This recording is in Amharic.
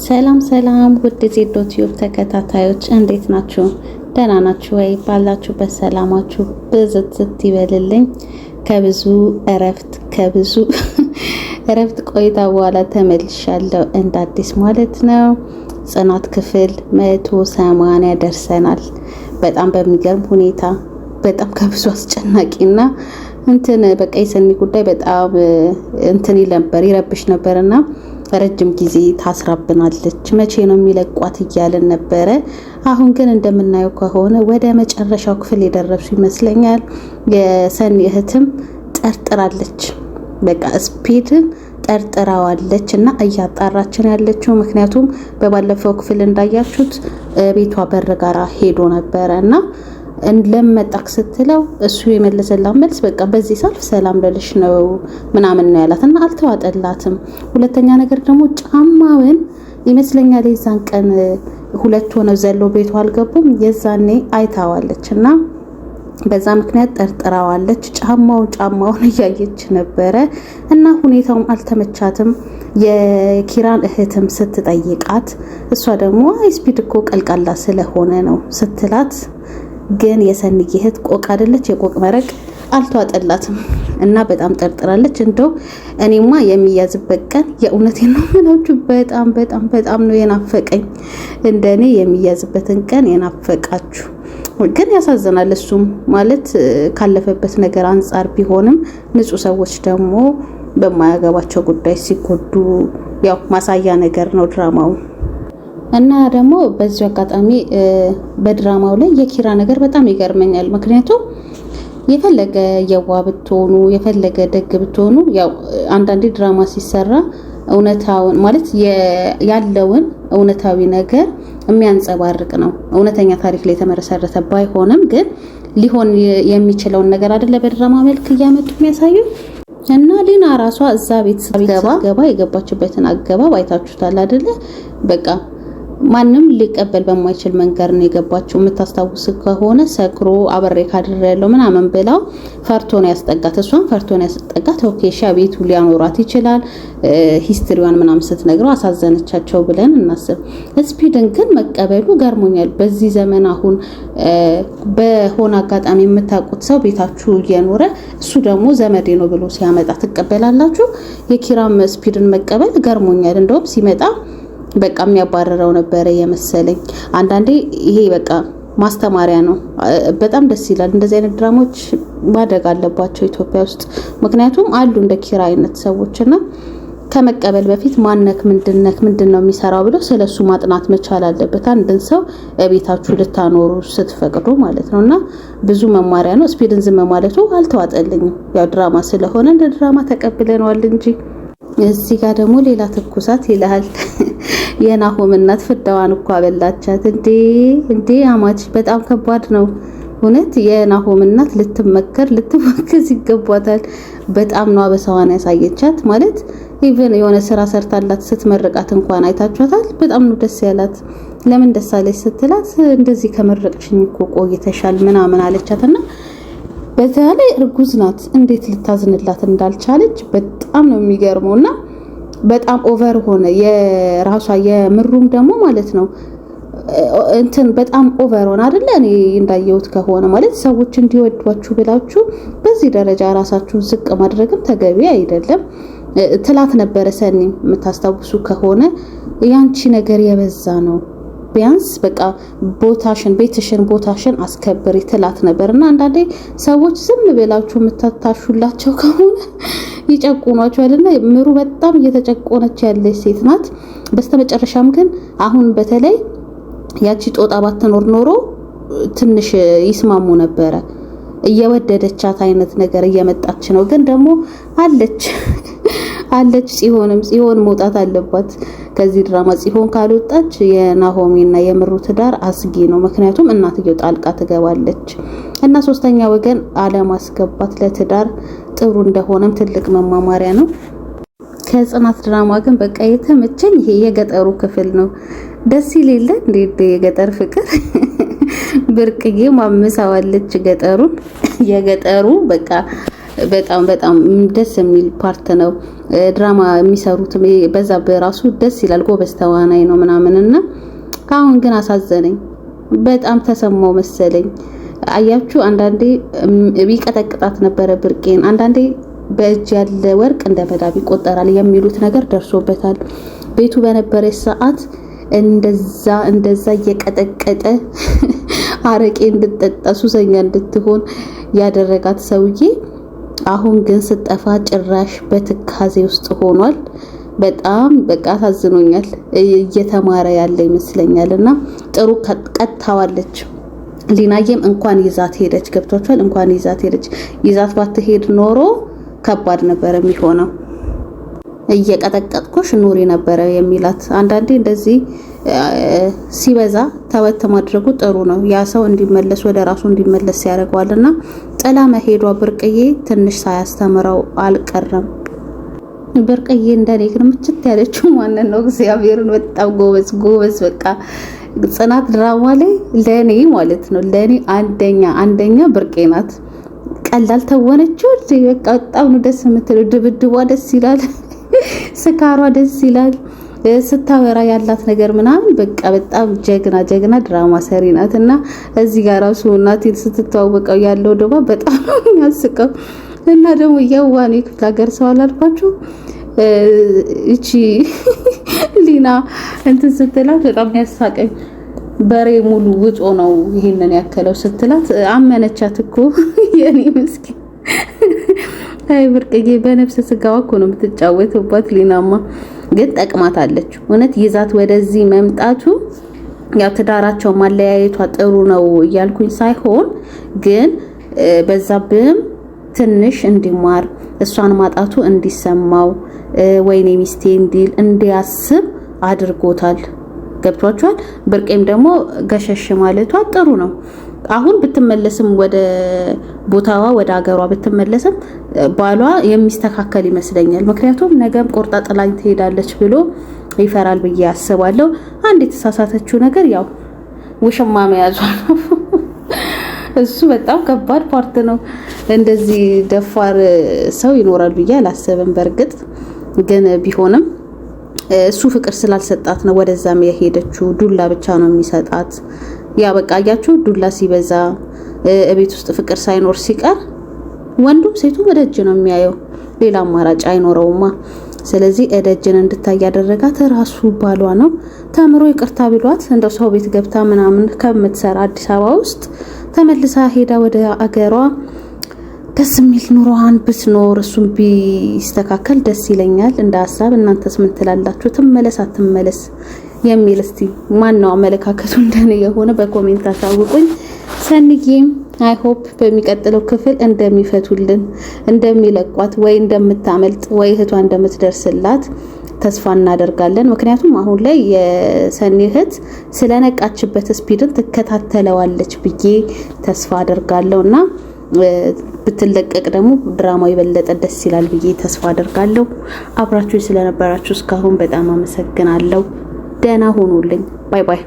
ሰላም ሰላም ውድ ዜዶ ቲዩብ ተከታታዮች እንዴት ናችሁ? ደህና ናችሁ ወይ? ባላችሁበት ሰላማችሁ ብዝት ይበልልኝ። ከብዙ እረፍት ቆይታ በኋላ ተመልሻለሁ እንደ አዲስ ማለት ነው። ጽናት ክፍል 180 ደርሰናል። በጣም በሚገርም ሁኔታ በጣም ከብዙ አስጨናቂና በቃ የሰኒ ጉዳይ በጣም ይረብሽ ነበርና ረጅም ጊዜ ታስራብናለች። መቼ ነው የሚለቋት እያልን ነበረ። አሁን ግን እንደምናየው ከሆነ ወደ መጨረሻው ክፍል የደረሱ ይመስለኛል። የሰኒ እህትም ጠርጥራለች። በቃ ስፒድን ጠርጥራዋለች እና እያጣራችን ያለችው ምክንያቱም በባለፈው ክፍል እንዳያችሁት ቤቷ በር ጋራ ሄዶ ነበረ እና ለመጣክ ስትለው እሱ የመለሰላት መልስ በቃ በዚህ ሰልፍ ሰላም ልልሽ ነው ምናምን ነው ያላትና አልተዋጠላትም። ሁለተኛ ነገር ደግሞ ጫማውን ይመስለኛል የዛን ቀን ሁለት ሆነው ዘሎ ቤቷ አልገቡም። የዛኔ አይታዋለችና በዛ ምክንያት ጠርጥራዋለች። ጫማውን እያየች ነበረ እና ሁኔታውም አልተመቻትም። የኪራን እህትም ስትጠይቃት እሷ ደግሞ ስፒድ እኮ ቀልቃላ ስለሆነ ነው ስትላት ግን የሰኒ እህት ቆቅ አይደለች፣ የቆቅ መረቅ አልተዋጠላትም እና በጣም ጠርጥራለች። እንደው እኔማ የሚያዝበት ቀን የእውነቴን ነው የምላችሁ በጣም ነው የናፈቀኝ። እንደኔ የሚያዝበትን ቀን የናፈቃችሁ ግን ያሳዝናል። እሱም ማለት ካለፈበት ነገር አንፃር ቢሆንም ንጹህ ሰዎች ደግሞ በማያገባቸው ጉዳይ ሲጎዱ ያው ማሳያ ነገር ነው ድራማው። እና ደግሞ በዚህ አጋጣሚ በድራማው ላይ የኪራ ነገር በጣም ይገርመኛል። ምክንያቱም የፈለገ የዋ ብትሆኑ የፈለገ ደግ ብትሆኑ ያው አንዳንዴ ድራማ ሲሰራ እውነታውን ማለት ያለውን እውነታዊ ነገር የሚያንጸባርቅ ነው። እውነተኛ ታሪክ ላይ የተመሰረተ ባይሆንም ግን ሊሆን የሚችለውን ነገር አይደለ በድራማ መልክ እያመጡ የሚያሳዩ እና ሊና ራሷ እዛ ቤት ስትገባ የገባችበትን አገባብ አይታችሁታል አይደለ? በቃ ማንም ሊቀበል በማይችል መንገድ ነው የገባችው። የምታስታውስ ከሆነ ሰክሮ አበሬ ካድረ ያለው ምናምን ብላው ፈርቶን ያስጠጋት። እሷን ፈርቶን ያስጠጋት። ኦኬ ቤቱ ሊያኖራት ይችላል። ሂስትሪዋን ምናምን ስትነግረው አሳዘነቻቸው ብለን እናስብ። ስፒድን ግን መቀበሉ ገርሞኛል። በዚህ ዘመን አሁን በሆነ አጋጣሚ የምታውቁት ሰው ቤታችሁ እየኖረ እሱ ደግሞ ዘመዴ ነው ብሎ ሲያመጣ ትቀበላላችሁ? የኪራም ስፒድን መቀበል ገርሞኛል። እንደውም ሲመጣ በቃ የሚያባረረው ነበረ የመሰለኝ። አንዳንዴ ይሄ በቃ ማስተማሪያ ነው። በጣም ደስ ይላል። እንደዚህ አይነት ድራማዎች ማደግ አለባቸው ኢትዮጵያ ውስጥ። ምክንያቱም አሉ እንደ ኪራ አይነት ሰዎችና ከመቀበል በፊት ማነክ ምንድነው የሚሰራው ብለው ስለሱ ማጥናት መቻል አለበት። አንድን ሰው ቤታችሁ ልታኖሩ ስትፈቅዱ ማለት ነውና ብዙ መማሪያ ነው። ስፒድን ዝም ማለቱ አልተዋጠልኝም። ያው ድራማ ስለሆነ እንደ ድራማ ተቀብለነዋል እንጂ እዚህ ጋር ደግሞ ሌላ ትኩሳት ይላል። የናሆም እናት ፍዳዋን እኮ አበላቻት እንዴ አማች በጣም ከባድ ነው እውነት። የናሆም እናት ልትመከዝ ይገባታል። በጣም ነው አበሳዋን ያሳየቻት። ማለት ኢቭን የሆነ ስራ ሰርታላት ስትመርቃት እንኳን አይታችኋታል። በጣም ነው ደስ ያላት። ለምን ደስ አለች ስትላት እንደዚህ ከመረቅሽኝ እኮ ቆይተሻል ምናምን አለቻትና በተለይ እርጉዝ ናት። እንዴት ልታዝንላት እንዳልቻለች በጣም ነው የሚገርመውና በጣም ኦቨር ሆነ። የራሷ የምሩም ደግሞ ማለት ነው በጣም ኦቨር ሆነ አይደለ? እኔ እንዳየሁት ከሆነ ማለት ሰዎች እንዲወዷችሁ ብላችሁ በዚህ ደረጃ ራሳችሁን ዝቅ ማድረግም ተገቢ አይደለም። ትላት ነበረ ሰኒ የምታስታውሱ ከሆነ ያንቺ ነገር የበዛ ነው፣ ቢያንስ በቃ ቦታሽን አስከብሪ ትላት ነበርና አንዳንዴ ሰዎች ዝም ብላችሁ የምታታሹላቸው ከሆነ ይጨቁኗቸዋልና ምሩ በጣም እየተጨቆነች ያለች ሴት ናት። በስተመጨረሻም ግን አሁን በተለይ ያቺ ጦጣ ባትኖር ኖሮ ትንሽ ይስማሙ ነበረ። እየወደደቻት አይነት ነገር እየመጣች ነው። ግን ደግሞ አለች ጽዮን መውጣት አለባት ከዚህ ድራማ። ጽዮን ካልወጣች የናሆሚና የምሩ ትዳር አስጊ ነው። ምክንያቱም እናትየው ጣልቃ ትገባለች እና ሶስተኛ ወገን አለማስገባት ለትዳር ጥሩ እንደሆነም ትልቅ መማማሪያ ነው። ከጽናት ድራማ ግን በቃ የተመቸኝ ይሄ የገጠሩ ክፍል ነው። ደስ ይላል እንዴ የገጠር ፍቅር። ብርቅዬ ማምሳዋለች ገጠሩን። የገጠሩ በቃ በጣም ደስ የሚል ፓርት ነው። ድራማ የሚሰሩትም በዛ በራሱ ደስ ይላል፣ ጎበዝ ተዋናይ ነው ምናምንና አሁን ግን አሳዘነኝ። በጣም ተሰማው መሰለኝ። አያችሁ አንዳንዴ ቢቀጠቅጣት ነበረ ብርቄን። አንዳንዴ በእጅ ያለ ወርቅ እንደ መዳብ ይቆጠራል የሚሉት ነገር ደርሶበታል። ቤቱ በነበረ ሰዓት እንደዛ እየቀጠቀጠ አረቄ እንድትጠጣ ሱሰኛ እንድትሆን ያደረጋት ሰውዬ አሁን ግን ስጠፋ ጭራሽ በትካዜ ውስጥ ሆኗል። በጣም በቃ አሳዝኖኛል። እየተማረ ያለ ይመስለኛልና ጥሩ ቀጥታዋለች። ሊናየም እንኳን ይዛት ሄደች። ገብቷቸዋል። እንኳን ይዛት ሄደች። ይዛት ባትሄድ ኖሮ ከባድ ነበር የሚሆነው። እየቀጠቀጥኩሽ ኑሪ ነበረ የሚላት። አንዳንዴ እንደዚህ ሲበዛ ተወት ማድረጉ ጥሩ ነው። ያ ሰው እንዲመለስ ወደ ራሱ እንዲመለስ ያደርገዋልና ጥላ መሄዷ ብርቅዬ ትንሽ ሳያስተምረው አልቀረም። ብርቅዬ እንደኔ ግን ምችት ያለችው ማንን ነው? እግዚአብሔርን በጣም ጎበዝ በቃ ጽናት ድራማ ላይ ለኔ ማለት ነው ለኔ አንደኛ ብርቄ ናት። ቀላል ተወነችው በቃ በጣም ነው ደስ የምትለው። ድብድቧ ደስ ይላል፣ ስካሯ ደስ ይላል፣ ስታወራ ያላት ነገር ምናምን በቃ በጣም ጀግና ድራማ ሰሪ ናትና እዚህ ጋር ራሱ እናቴን ስትተዋወቀው ያለው ደግሞ በጣም ያስቀው እና ደግሞ የዋኔ ክፍለ ሀገር ሰው አላልኳችሁ እቺ ሊና እንትን ስትላት በጣም ያሳቀኝ። በሬ ሙሉ ውጦ ነው ይሄንን ያከለው ስትላት አመነቻት እኮ የኔ ምስኪን። አይ ብርቅዬ በነፍስ ስጋዋ እኮ ነው የምትጫወተውባት። ሊናማ ግን ጠቅማታለች እውነት። ይዛት ወደዚህ መምጣቱ ያው ትዳራቸው ማለያየቷ ጥሩ ነው እያልኩኝ ሳይሆን ግን በዛብም ትንሽ እንዲማር እሷን ማጣቱ እንዲሰማው ወይኔ ሚስቴ እንዲል እንዲያስብ አድርጎታል። ገብቷቸዋል። ብርቄም ደግሞ ገሸሽ ማለቷ ጥሩ ነው። አሁን ብትመለስም ወደ ቦታዋ ወደ ሀገሯ ብትመለስም ባሏ የሚስተካከል ይመስለኛል። ምክንያቱም ነገም ቆርጣ ጥላኝ ትሄዳለች ብሎ ይፈራል ብዬ አስባለሁ። አንድ የተሳሳተችው ነገር ያው ውሽማ መያዟ ነው። እሱ በጣም ከባድ ፓርት ነው። እንደዚህ ደፋር ሰው ይኖራል ብዬ አላሰብም። በእርግጥ ግን ቢሆንም እሱ ፍቅር ስላልሰጣት ነው ወደዛም የሄደችው። ዱላ ብቻ ነው የሚሰጣት። ያ በቃ አያችሁ ዱላ ሲበዛ እቤት ውስጥ ፍቅር ሳይኖር ሲቀር ወንዱም ሴቱ ወደጅ ነው የሚያየው። ሌላ አማራጭ አይኖረውማ። ስለዚህ እደጅን እንድታይ ያደረጋት ራሱ ባሏ ነው። ተምሮ ይቅርታ ብሏት እንደው ሰው ቤት ገብታ ምናምን ከምትሰራ አዲስ አበባ ውስጥ ተመልሳ ሄዳ ወደ አገሯ ደስ የሚል ኑሮዋን ብትኖር እሱም ቢስተካከል ደስ ይለኛል እንደ ሀሳብ። እናንተስ ምን ትላላችሁ? ትመለስ አትመለስ የሚል እስቲ ማነው አመለካከቱ እንደኔ የሆነ በኮሜንት አሳውቁኝ። ሰንዬም አይ ሆፕ በሚቀጥለው ክፍል እንደሚፈቱልን እንደሚለቋት ወይ እንደምታመልጥ ወይ እህቷ እንደምትደርስላት ተስፋ እናደርጋለን። ምክንያቱም አሁን ላይ የሰኒ እህት ስለነቃችበት ስፒድን ትከታተለዋለች ብዬ ተስፋ አደርጋለሁና ብትለቀቅ ደግሞ ድራማው የበለጠ ደስ ይላል ብዬ ተስፋ አደርጋለሁ። አብራችሁ ስለነበራችሁ እስካሁን በጣም አመሰግናለሁ። ደህና ሁኑልኝ። ባይ ባይ።